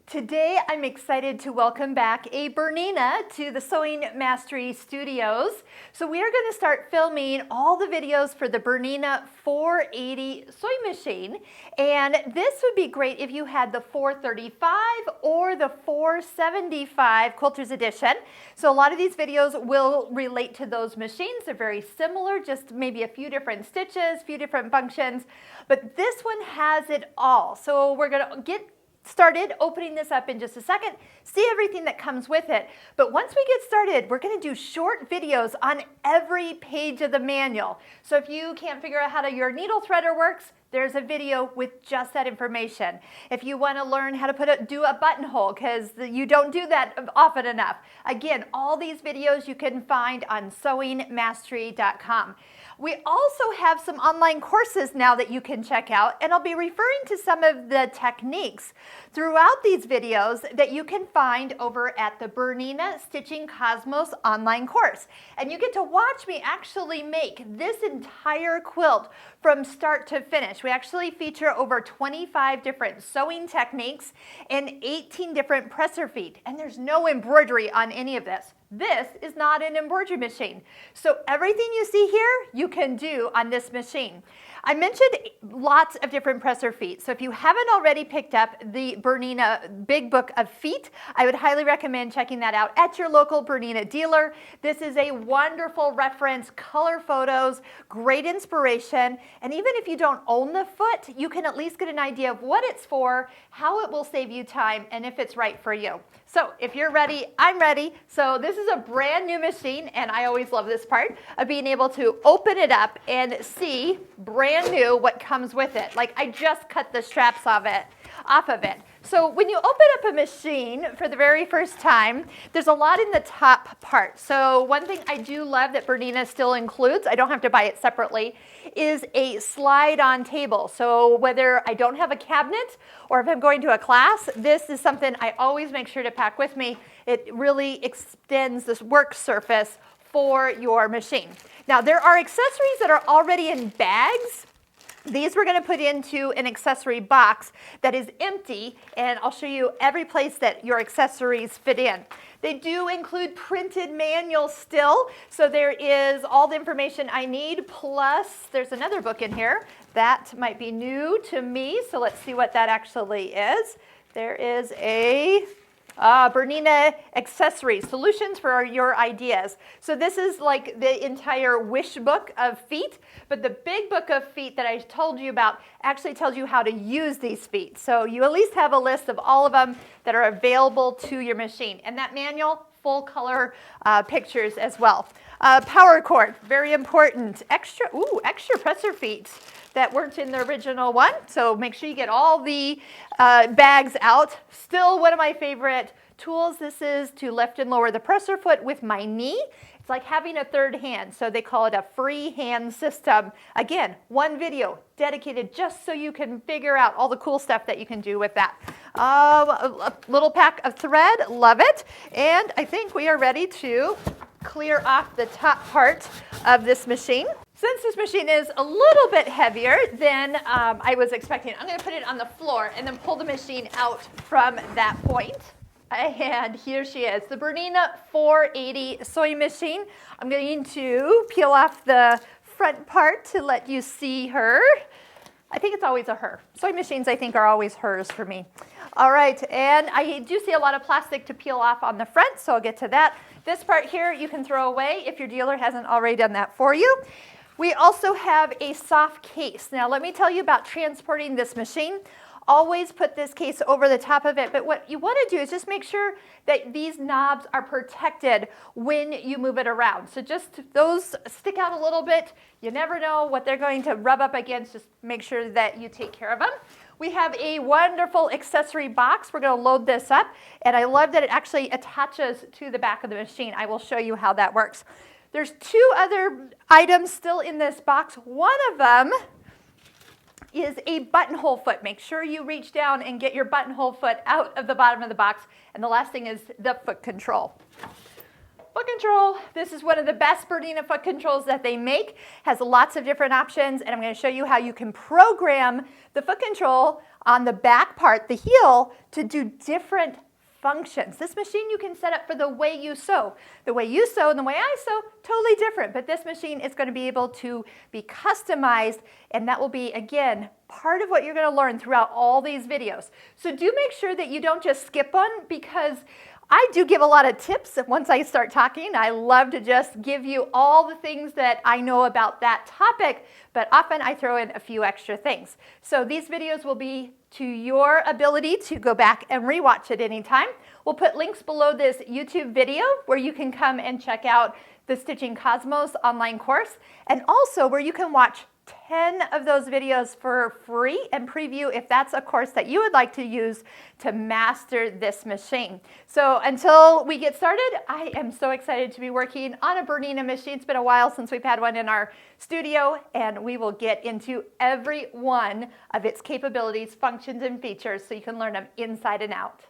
Today, I'm excited to welcome back a Bernina to the Sewing Mastery Studios. So we are going to start filming all the videos for the Bernina 480 sewing machine. And this would be great if you had the 435 or the 475 Quilters Edition. So a lot of these videos will relate to those machines. They're very similar, just maybe a few different stitches, a few different functions. But this one has it all. So we're going to get started opening this up in just a second, see everything that comes with it. But once we get started, we're going to do short videos on every page of the manual. So if you can't figure out how your needle threader works, there's a video with just that information. If you want to learn how to do a buttonhole, because you don't do that often enough, again, all these videos you can find on sewingmastery.com. We also have some online courses now that you can check out, and I'll be referring to some of the techniques throughout these videos that you can find over at the Bernina Stitching Cosmos online course. And you get to watch me actually make this entire quilt from start to finish. We actually feature over 25 different sewing techniques and 18 different presser feet, and there's no embroidery on any of this. This is not an embroidery machine. So everything you see here, you can do on this machine. I mentioned lots of different presser feet. So if you haven't already picked up the Bernina Big Book of Feet, I would highly recommend checking that out at your local Bernina dealer. This is a wonderful reference, color photos, great inspiration. And even if you don't own the foot, you can at least get an idea of what it's for, how it will save you time, and if it's right for you. So if you're ready, I'm ready. So this is a brand new machine, and I always love this part of being able to open it up and see brand new what comes with it. Like I just cut the straps off of it. So when you open up a machine for the very first time, there's a lot in the top part. So one thing I do love that Bernina still includes, I don't have to buy it separately, is a slide-on table. So whether I don't have a cabinet or if I'm going to a class, this is something I always make sure to pack with me. It really extends this work surface for your machine. Now there are accessories that are already in bags. These we're going to put into an accessory box that is empty, and I'll show you every place that your accessories fit in. They do include printed manuals still, so there is all the information I need, plus there's another book in here that might be new to me, so let's see what that actually is. There is a Bernina accessories, solutions for your ideas. So this is like the entire wish book of feet, but the big book of feet that I told you about actually tells you how to use these feet. So you at least have a list of all of them that are available to your machine. And that manual, full color pictures as well. Power cord, very important. Extra presser feet that weren't in the original one. So make sure you get all the bags out. Still one of my favorite tools. This is to lift and lower the presser foot with my knee. It's like having a third hand. So they call it a free hand system. Again, one video dedicated just so you can figure out all the cool stuff that you can do with that. A little pack of thread, love it. And I think we are ready to clear off the top part of this machine. Since this machine is a little bit heavier than I was expecting, I'm going to put it on the floor and then pull the machine out from that point. And here she is, the Bernina 480 sewing machine. I'm going to peel off the front part to let you see her. I think it's always a her. Sewing machines, I think, are always hers for me. All right, and I do see a lot of plastic to peel off on the front, so I'll get to that. This part here you can throw away if your dealer hasn't already done that for you. We also have a soft case. Now let me tell you about transporting this machine. Always put this case over the top of it, but what you want to do is just make sure that these knobs are protected when you move it around. So just those stick out a little bit. You never know what they're going to rub up against. Just make sure that you take care of them. We have a wonderful accessory box. We're going to load this up, and I love that it actually attaches to the back of the machine. I will show you how that works. There's two other items still in this box. One of them is a buttonhole foot. Make sure you reach down and get your buttonhole foot out of the bottom of the box. And the last thing is the foot control. foot control. This is one of the best Bernina foot controls that they make. Has lots of different options, and I'm going to show you how you can program the foot control on the back part, the heel, to do different functions. This machine you can set up for the way you sew. The way you sew and the way I sew, totally different, but this machine is going to be able to be customized, and that will be, again, part of what you're going to learn throughout all these videos. So do make sure that you don't just skip one, because I do give a lot of tips once I start talking. I love to just give you all the things that I know about that topic, but often I throw in a few extra things. So these videos will be to your ability to go back and rewatch at any time. We'll put links below this YouTube video where you can come and check out the Stitching Cosmos online course, and also where you can watch 10 of those videos for free and preview if that's a course that you would like to use to master this machine. So until we get started, I am so excited to be working on a Bernina machine. It's been a while since we've had one in our studio, and we will get into every one of its capabilities, functions, and features so you can learn them inside and out.